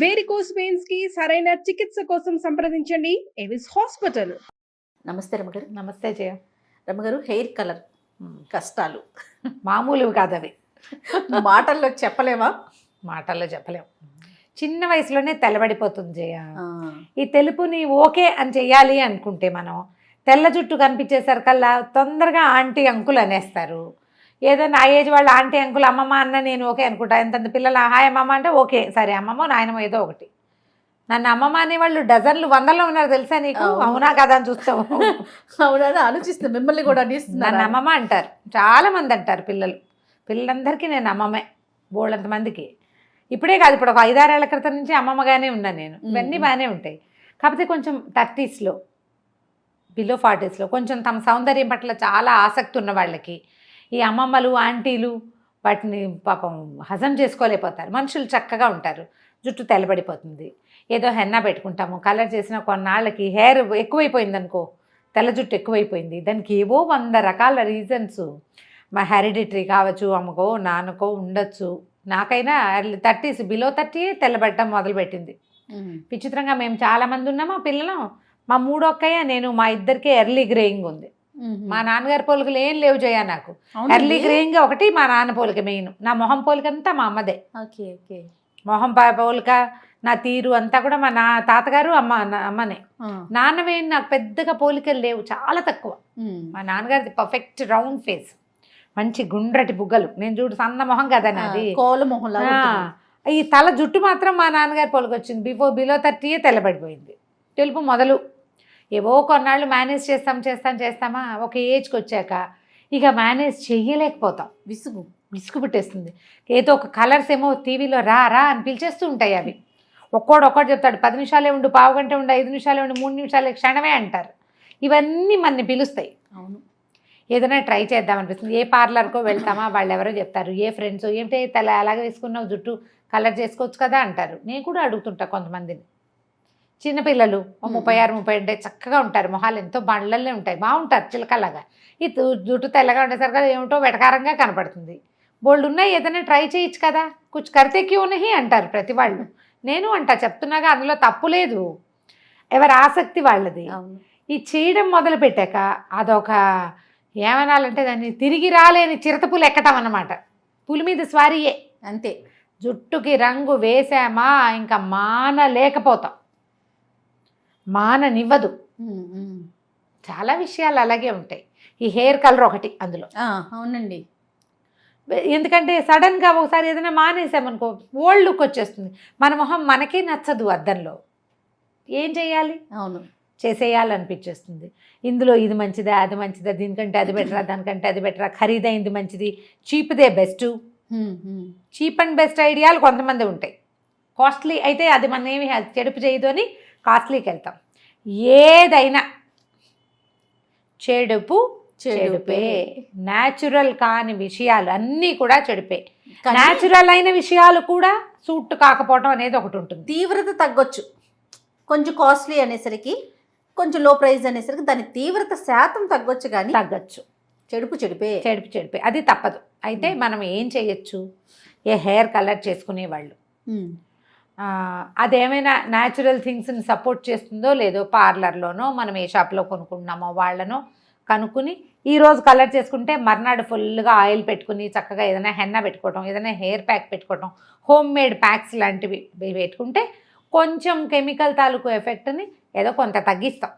Varicose veins కి సరైన చికిత్స కోసం సంప్రదించండి ఎవిస్ హాస్పిటల్. నమస్తే రమగారు. నమస్తే జయ. రమగారు, హెయిర్ కలర్ కష్టాలు మామూలువి కాదు అవి. మాటల్లో చెప్పలేమా? మాటల్లో చెప్పలేం. చిన్న వయసులోనే తెల్లబడిపోతుంది జయ. ఈ తెలుపుని ఓకే అని చెయ్యాలి అనుకుంటే మనం తెల్ల జుట్టు కనిపించేసరికల్లా తొందరగా ఆంటీ అంకుల్ అనేస్తారు. ఏదైనా ఆ ఏజ్ వాళ్ళు ఆంటీ అంకుల్ అమ్మమ్మ అన్న నేను ఓకే అనుకుంటా. ఎంతంత పిల్లలు హాయ్ అమ్మమ్మ అంటే ఓకే సరే అమ్మమ్మ నాయనమ్మ ఏదో ఒకటి. నన్ను అమ్మమ్మ అనేవాళ్ళు డజన్లు వందల్లో ఉన్నారు తెలుసా నీకు? అవునా కదా అని చూస్తావు. అవునా ఆలోచిస్తాను. మిమ్మల్ని కూడా నన్ను అమ్మమ్మ అంటారు, చాలామంది అంటారు పిల్లలందరికీ నేను అమ్మమ్మే బోళ్ళంతమందికి. ఇప్పుడే కాదు, ఇప్పుడు ఒక 5-6 ఏళ్ల క్రితం నుంచి అమ్మమ్మగానే ఉన్నాను నేను. ఇవన్నీ బాగానే ఉంటాయి. కాకపోతే కొంచెం 30sలో బిలో 40sలో కొంచెం తమ సౌందర్యం పట్ల చాలా ఆసక్తి ఉన్న వాళ్ళకి ఈ అమ్మమ్మలు ఆంటీలు వాటిని పాపం హజం చేసుకోలేకపోతారు. మనుషులు చక్కగా ఉంటారు, జుట్టు తెల్లబడిపోతుంది. ఏదో హెన్నా పెట్టుకుంటాము, కలర్ చేసిన కొన్నాళ్ళకి హెయిర్ ఎక్కువైపోయింది అనుకో, తెల్ల జుట్టు ఎక్కువైపోయింది. దానికి ఏవో 100 రకాల రీజన్స్. మా హెరిడిటరీ కావచ్చు, అమ్మకో నాన్నకో ఉండొచ్చు. నాకైనా 30s బిలో 30 తెల్లబడటం మొదలుపెట్టింది. విచిత్రంగా మేము చాలామంది ఉన్నాం. మా పిల్లలు మా మూడొక్కయ్య నేను మా ఇద్దరికే ఎర్లీ గ్రేయింగ్ ఉంది. మా నాన్నగారి పోలికలు ఏం లేవు జయ నాకు. ఎర్లీ గ్రేయింగ్ ఒకటి మా నాన్న పోలిక మెయిన్. నా మొహం పోలికంతా మా అమ్మదే. మొహం పోలిక నా తీరు అంతా కూడా మా తాతగారు అమ్మనే. నాన్నవే నాకు పెద్దగా పోలికలు లేవు, చాలా తక్కువ. మా నాన్నగారిది పర్ఫెక్ట్ రౌండ్ ఫేస్, మంచి గుండ్రటి బుగ్గలు. నేను చూడు సన్న మొహం కదా నాది, కోల మొహం. ఈ తల జుట్టు మాత్రం మా నాన్నగారి పోలిక వచ్చింది. బిలో 30 తెల్లబడిపోయింది. తెలుపు మొదలు ఏవో కొన్నాళ్ళు మేనేజ్ చేస్తామా, ఒక ఏజ్కి వచ్చాక ఇక మేనేజ్ చెయ్యలేకపోతాం. విసుగు పుట్టేస్తుంది. ఏదో ఒక కలర్స్ ఏమో టీవీలో రా అని పిలిచేస్తూ ఉంటాయి. అవి ఒక్కోడు చెప్తాడు, 10 నిమిషాలే ఉండు, పావు గంట ఉండు, 5 నిమిషాలే ఉండు, 3 నిమిషాలే, క్షణమే అంటారు. ఇవన్నీ మనని పిలుస్తాయి. అవును, ఏదైనా ట్రై చేద్దామనిపిస్తుంది. ఏ పార్లర్కో వెళ్తామా, వాళ్ళు ఎవరో చెప్తారు, ఏ ఫ్రెండ్స్ ఏంటి తల అలాగే వేసుకున్నావు, జుట్టు కలర్ చేసుకోవచ్చు కదా అంటారు. నేను కూడా అడుగుతుంటా కొంతమందిని. చిన్నపిల్లలు 36-37 చక్కగా ఉంటారు, మొహాలు ఎంతో బండ్లల్లే ఉంటాయి, బాగుంటారు చిలకలాగా. ఈ జుట్టు తెల్లగా ఉండేసరికి ఏమిటో వెటకారంగా కనపడుతుంది. బోల్డ్ ఉన్నాయి, ఏదైనా ట్రై చేయొచ్చు కదా, కుछ करते क्यों नहीं అంటారు ప్రతి వాళ్ళు. నేను అంటా, చెప్తున్నాగా అందులో తప్పు లేదు, ఎవరి ఆసక్తి వాళ్ళది. ఈ చేయడం మొదలు పెట్టాక అదొక ఏమనాలంటే దాన్ని తిరిగి రాలేని చిరతపులు ఎక్కటం అన్నమాట. పులి మీద స్వారీయే అంతే. జుట్టుకి రంగు వేసామా ఇంకా మానలేకపోతాం, మాననివ్వదు. చాలా విషయాలు అలాగే ఉంటాయి. ఈ హెయిర్ కలర్ ఒకటి అందులో. అవునండి. ఎందుకంటే సడన్గా ఒకసారి ఏదైనా మానేసామనుకో ఓల్డ్ లుక్ వచ్చేస్తుంది. మన మొహం మనకే నచ్చదు అద్దంలో. ఏం చేయాలి? అవును, చేసేయాలనిపించేస్తుంది. ఇందులో ఇది మంచిదా అది మంచిదా, దీనికంటే అది బెటరా దానికంటే అది బెటరా, ఖరీదైంది మంచిది, చీప్దే బెస్ట్. చీప్ అండ్ బెస్ట్ ఐడియాలు కొంతమంది ఉంటాయి. కాస్ట్లీ అయితే అది మన ఏమి చెడుపు చేయదు అని కాస్ట్లీకి వెళ్తాం. ఏదైనా చెడుపే. న్యాచురల్ కాని విషయాలు అన్నీ కూడా చెడిపే. న్యాచురల్ అయిన విషయాలు కూడా సూట్ కాకపోవడం అనేది ఒకటి ఉంటుంది. తీవ్రత తగ్గొచ్చు, కొంచెం కాస్ట్లీ అనేసరికి, కొంచెం లో ప్రైస్ అనేసరికి దాని తీవ్రత శాతం తగ్గొచ్చు, కానీ తగ్గచ్చు. చెడిపే అది తప్పదు. అయితే మనం ఏం చేయొచ్చు? ఏ హెయిర్ కలర్ చేసుకునేవాళ్ళు అదేమైనా న్యాచురల్ థింగ్స్ని సపోర్ట్ చేస్తుందో లేదో పార్లర్లోనో మనం ఏ షాప్లో కొనుక్కుంటున్నామో వాళ్ళనో కనుక్కుని ఈరోజు కలర్ చేసుకుంటే మర్నాడు ఫుల్గా ఆయిల్ పెట్టుకుని చక్కగా ఏదైనా హెన్నా పెట్టుకోవటం, ఏదైనా హెయిర్ ప్యాక్ పెట్టుకోవటం, హోమ్ మేడ్ ప్యాక్స్ లాంటివి పెట్టుకుంటే కొంచెం కెమికల్ తాలూకు ఎఫెక్ట్ని ఏదో కొంత తగ్గిస్తాం.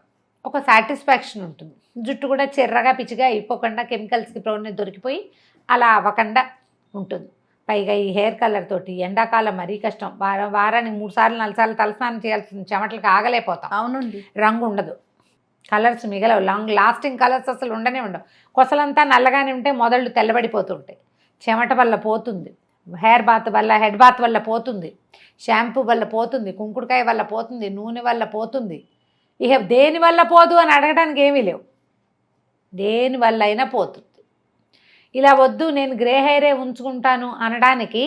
ఒక సాటిస్ఫాక్షన్ ఉంటుంది. జుట్టు కూడా చెర్రగా పిచ్చిగా అయిపోకుండా కెమికల్స్కి ప్రోని దొరికిపోయి అలా అవ్వకుండా ఉంటుంది. పైగా ఈ హెయిర్ కలర్ తోటి ఎండాకాలం మరీ కష్టం. వారానికి 3 సార్లు 4 సార్లు తలస్నానం చేయాల్సింది, చెమటలకు ఆగలేకపోతాం. అవునండి. రంగు ఉండదు, కలర్స్ మిగలవు, లాంగ్ లాస్టింగ్ కలర్స్ అసలు ఉండవు. కొసలంతా నల్లగానే ఉంటే మొదళ్ళు తెల్లబడిపోతుంటాయి. చెమట వల్ల పోతుంది, హెయిర్ బాత్ వల్ల, హెడ్ బాత్ వల్ల పోతుంది, షాంపూ వల్ల పోతుంది, కుంకుడుకాయ వల్ల పోతుంది, నూనె వల్ల పోతుంది. ఇక దేని వల్ల పోదు అని అడగడానికి ఏమీ లేవు, దేనివల్ల అయినా పోతుంది. ఇలా వద్దు నేను గ్రే హెయిరే ఉంచుకుంటాను అనడానికి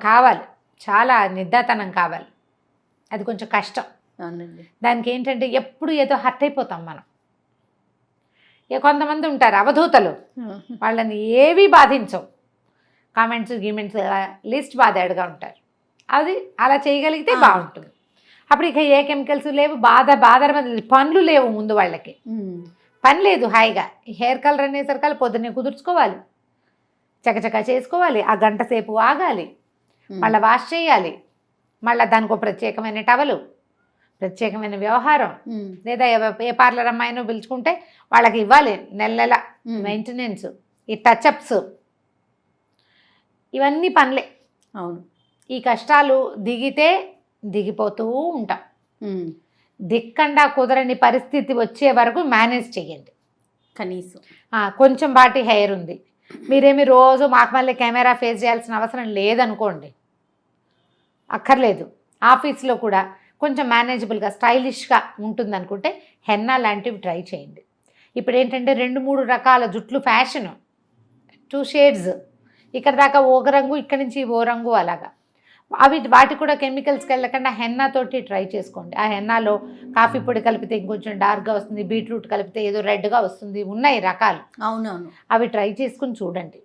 కావాలి, చాలా నిర్ధాతనం కావాలి. అది కొంచెం కష్టం. దానికి ఏంటంటే ఎప్పుడు ఏదో హర్ట్ అయిపోతాం మనం. కొంతమంది ఉంటారు అవధూతలు, వాళ్ళని ఏవి బాధించవు, కామెంట్స్ గీమెంట్స్ లిస్ట్ బాధాడుగా ఉంటారు. అది అలా చేయగలిగితే బాగుంటుంది. అప్పుడు ఇక ఏ కెమికల్స్ లేవు, పనులు లేవు ముందు వాళ్ళకి, పని లేదు, హాయిగా హెయిర్ కలర్ అనేసరికి పొద్దున్నే కుదుర్చుకోవాలి, చకచకా చేసుకోవాలి, ఆ గంట సేపు ఆగాలి, మళ్ళీ వాష్ చేయాలి, మళ్ళీ దానికి ఒక ప్రత్యేకమైన టవలు, ప్రత్యేకమైన వ్యవహారం, లేదా ఏ పార్లర్ అమ్మాయినో పిలుచుకుంటే వాళ్ళకి ఇవ్వాలి నెల మెయింటెనెన్స్, ఈ టచ్అప్స్, ఇవన్నీ పనులే. అవును, ఈ కష్టాలు దిగిపోతూ ఉంటాం. దిక్కండా కుదరని పరిస్థితి వచ్చే వరకు మేనేజ్ చేయండి కనీసం. కొంచెం బాటి హెయిర్ ఉంది, మీరేమి రోజు మాకు మళ్ళీ కెమెరా ఫేస్ చేయాల్సిన అవసరం లేదనుకోండి, అక్కర్లేదు. ఆఫీస్లో కూడా కొంచెం మేనేజబుల్గా స్టైలిష్గా ఉంటుంది అనుకుంటే హెన్నా లాంటివి ట్రై చేయండి. ఇప్పుడు ఏంటంటే 2-3 రకాల జుట్లు ఫ్యాషను, 2 షేడ్స్, ఇక్కడ దాకా ఒక రంగు, ఇక్కడ నుంచి ఓ రంగు, అలాగా. వాటి కూడా కెమికల్స్కి వెళ్ళకుండా హెన్నాతోటి ట్రై చేసుకోండి. ఆ హెన్నాలో కాఫీ పొడి కలిపితే ఇంకొంచెం డార్క్గా వస్తుంది, బీట్రూట్ కలిపితే ఏదో రెడ్గా వస్తుంది, ఉన్నాయి రకాలు. అవునవును, అవి ట్రై చేసుకుని చూడండి.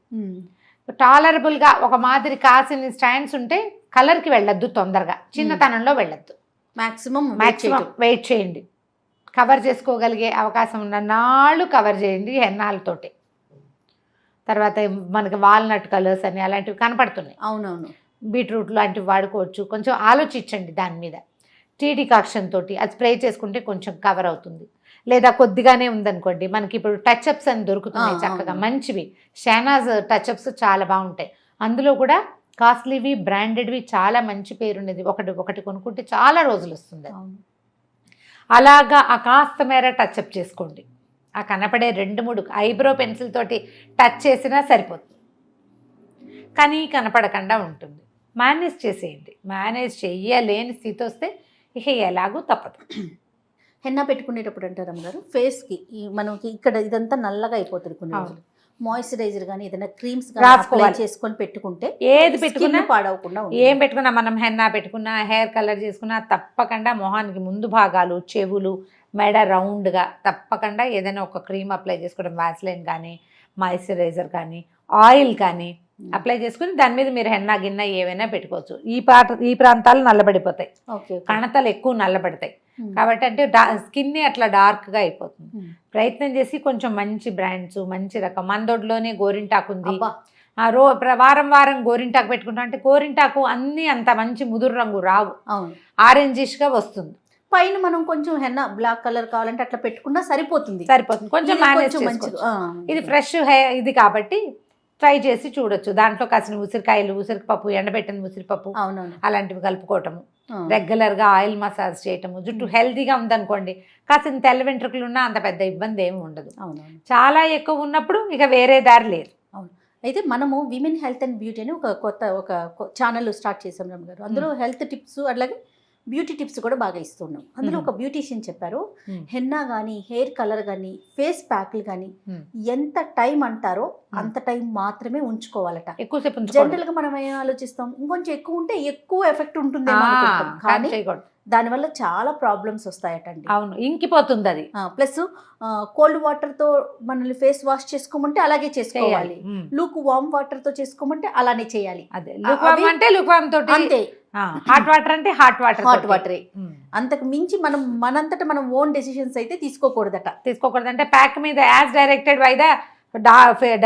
టాలరబుల్గా ఒక మాదిరి కాసిన స్టాండ్స్ ఉంటే కలర్కి వెళ్ళొద్దు, తొందరగా చిన్నతనంలో వెళ్ళొద్దు, మ్యాక్సిమం వెయిట్ చేయండి. కవర్ చేసుకోగలిగే అవకాశం ఉన్న నాళ్ళు కవర్ చేయండి హెన్నాలతోటి. తర్వాత మనకి వాల్నట్ కలర్స్ అని అలాంటివి కనపడుతున్నాయి. అవునవును, బీట్రూట్ లాంటివి వాడుకోవచ్చు. కొంచెం ఆలోచించండి దాని మీద. టీ డికాక్షన్ తోటి అది స్ప్రే చేసుకుంటే కొంచెం కవర్ అవుతుంది. లేదా కొద్దిగానే ఉందనుకోండి, మనకి ఇప్పుడు టచ్అప్స్ అని దొరుకుతున్నాయి చక్కగా మంచివి. షానాజ్ టచ్అప్స్ చాలా బాగుంటాయి. అందులో కూడా కాస్ట్లీవి, బ్రాండెడ్వి, చాలా మంచి పేరున్నది. ఒకటి కొనుక్కుంటే చాలా రోజులు వస్తుంది. అలాగా ఆ కాస్త మేర టచ్అప్ చేసుకోండి. ఆ కనపడే 2-3 ఐబ్రో పెన్సిల్ తోటి టచ్ చేసినా సరిపోతుంది, కానీ కనపడకుండా ఉంటుంది. మేనేజ్ చేసేయండి. మేనేజ్ చెయ్యలేని స్థితి వస్తే ఇక ఎలాగూ తప్పదు. హెన్నా పెట్టుకునేటప్పుడు అంటారు అమ్మగారు, ఫేస్కి మనకి ఇక్కడ ఇదంతా నల్లగా అయిపోతుంది కొన్ని రోజులు. మాయిశ్చరైజర్ కానీ ఏదైనా క్రీమ్స్ అప్లై చేసుకొని పెట్టుకుంటే ఏది పెట్టుకున్నా పాడవకుండా, ఏం పెట్టుకున్నా, మనం హెన్నా పెట్టుకున్నా, హెయిర్ కలర్ చేసుకున్నా తప్పకుండా మొహానికి ముందు భాగాలు, చెవులు, మెడ రౌండ్గా తప్పకుండా ఏదైనా ఒక క్రీమ్ అప్లై చేసుకోవడం, వాస్లైన్ కానీ, మాయిశ్చరైజర్ కానీ, ఆయిల్ కానీ అప్లై చేసుకుని దాని మీద మీరు హెన్నా గిన్నె ఏవైనా పెట్టుకోవచ్చు. ఈ ప్రాంతాలు నల్లబడిపోతాయి, కణతలు ఎక్కువ నల్లబడతాయి కాబట్టి, అంటే స్కిన్ అట్లా డార్క్గా అయిపోతుంది. ప్రయత్నం చేసి కొంచెం మంచి బ్రాండ్స్, మంచి రకం. మందొడ్లోనే గోరింటాకు ఉంది, వారం గోరింటాకు పెట్టుకుంటాం. అంటే గోరింటాకు అన్నీ అంత మంచి ముదురు రంగు రావు, ఆరెంజిష్గా వస్తుంది. పైన మనం కొంచెం హెన్నా బ్లాక్ కలర్ కావాలంటే అట్లా పెట్టుకున్నా సరిపోతుంది. కొంచెం మేనేజ్ చేసుకోవచ్చు. ఇది ఫ్రెష్ ఇది కాబట్టి ట్రై చేసి చూడొచ్చు. దాంట్లో కాసిన ఉసిరికాయలు, ఉసిరిపప్పు, ఎండబెట్టిన ఉసిరిపప్పు అలాంటివి కలుపుకోవటము, రెగ్యులర్గా ఆయిల్ మసాజ్ చేయటము. జుట్టు హెల్తీగా ఉందనుకోండి, కాసిన తెల్ల వెంట్రుకలు ఉన్నా అంత పెద్ద ఇబ్బంది ఏమి ఉండదు. చాలా ఎక్కువ ఉన్నప్పుడు ఇక వేరే దారి లేదు. అయితే మనము విమెన్ హెల్త్ అండ్ బ్యూటీ అని ఒక ఛానల్ స్టార్ట్ చేసాం రమ్మ గారు. అందులో హెల్త్ టిప్స్ అట్లాగే బ్యూటీ టిప్స్ కూడా బాగా ఇస్తున్నాం. అందులో ఒక బ్యూటీషియన్ చెప్పారు, హెన్నా కానీ, హెయిర్ కలర్ కానీ, ఫేస్ ప్యాక్లు కానీ ఎంత టైం అంటారో అంత టైం మాత్రమే ఉంచుకోవాలట. ఎక్కువసేపు జనరల్ గా మనం ఏం ఆలోచిస్తాం, ఇంకొంచెం ఎక్కువ ఉంటే ఎక్కువ ఎఫెక్ట్ ఉంటుంది, కానీ దానివల్ల చాలా ప్రాబ్లమ్స్ వస్తాయటండి. అవును, ఇంకిపోతుంది అది. ప్లస్ కోల్డ్ వాటర్ తో మనల్ని ఫేస్ వాష్ చేసుకోమంటే అలాగే చేసుకోవాలి, లూక్ వామ్ వాటర్ తో చేసుకోమంటే అలానే చేయాలి. అదే లుక్వామ్ తోటి, అంతే. హాట్ వాటర్ అంటే హాట్ వాటరే. అంతకు మించి మనంతట మనం ఓన్ డెసిషన్స్ అయితే తీసుకోకూడదు. అంటే ప్యాక్ మీద as directed by the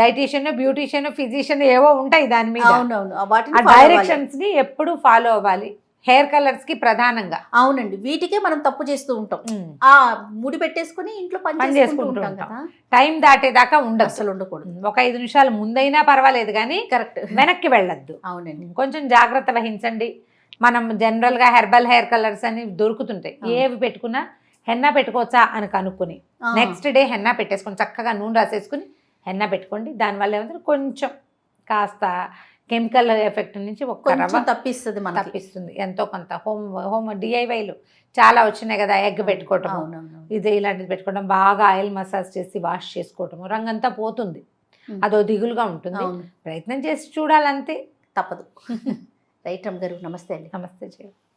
dietician, beautician, physician ఏవో ఉంటాయి దాని మీద. అవునవును, డైరెక్షన్స్ ని ఎప్పుడు ఫాలో అవ్వాలి. హెయిర్ కలర్స్ కి ప్రధానంగా. అవునండి, వీటికే మనం తప్పు చేస్తూ ఉంటాం. ఆ ముడి పెట్టేసుకుని ఇంట్లో పని చేసుకుంటూ ఉంటాం కదా. టైం దాటేదాకా ఉండదు, అసలు ఉండకూడదు. ఒక 5 నిమిషాలు ముందైనా పర్వాలేదు, కానీ కరెక్ట్ వెనక్కి వెళ్ళొద్దు. అవునండి, కొంచెం జాగ్రత్త వహించండి. మనం జనరల్ గా హెర్బల్ హెయిర్ కలర్స్ అని దొరుకుతుంటాయి, ఏవి పెట్టుకున్నా హెన్నా పెట్టుకోవచ్చా అని కనుక్కొని నెక్స్ట్ డే హెన్నా పెట్టేసుకొని చక్కగా నూనె రాసేసుకుని హెన్నా పెట్టుకోండి. దానివల్ల ఏమంటే కొంచెం కాస్త కెమికల్ ఎఫెక్ట్ నుంచి తప్పిస్తుంది ఎంతో కొంత. హోమ్ డిఐవైలు చాలా వచ్చినాయి కదా, ఎగ్ పెట్టుకోవటం, ఇది ఇలాంటిది పెట్టుకోవడం, బాగా ఆయిల్ మసాజ్ చేసి వాష్ చేసుకోవటం, రంగంతా పోతుంది. అదో దిగులుగా ఉంటుంది. ప్రయత్నం చేసి చూడాలంతే, తప్పదు. రైట్ రమ్మ గారు, నమస్తే అండి. నమస్తే జయ.